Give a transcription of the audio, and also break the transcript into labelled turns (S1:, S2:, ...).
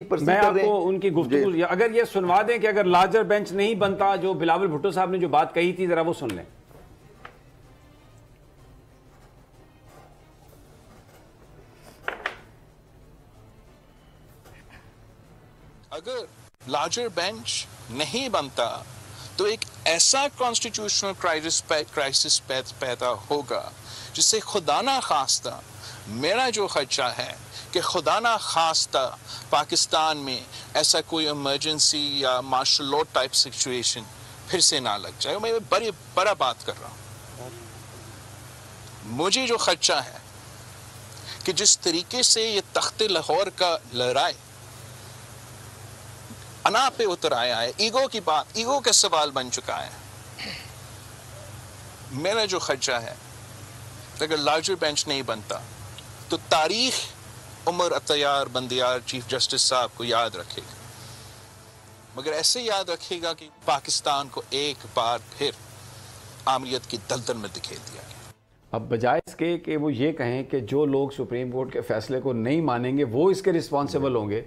S1: میں آپ کو ان کی گفتگو اگر یہ سنوا دیں کہ اگر لارجر بینچ نہیں بنتا جو بلاول بھٹو صاحب نے جو بات کہی تھی ذرا وہ سن لیں.
S2: اگر لارجر بینچ نہیں بنتا تو ایک ایسا کانسٹیٹیوشنل کرائسس پیدا ہوگا جس سے خدا نہ خواستہ میرا جو خدشہ ہے کہ خدا نہ خواستہ پاکستان میں ایسا کوئی ایمرجنسی یا مارشل لاء ٹائپ سچویشن پھر سے نہ لگ جائے. میں بڑا بات کر رہا ہوں. مجھے جو خدشہ ہے کہ جس طریقے سے یہ تخت لاہور کا لڑائی انا پہ اتر آیا ہے, ایگو کی بات, ایگو کا سوال بن چکا ہے. میرا جو خدشہ ہے اگر لارجر بینچ نہیں بنتا تو تاریخ عمر عطیار بندیار چیف جسٹس صاحب کو یاد رکھے گا, مگر ایسے یاد رکھے گا کہ پاکستان کو ایک بار پھر آمریت کی دلدل میں دکھیل دیا گیا.
S1: اب بجائے اس کے کہ وہ یہ کہیں کہ جو لوگ سپریم کورٹ کے فیصلے کو نہیں مانیں گے وہ اس کے رسپانسیبل ہوں گے,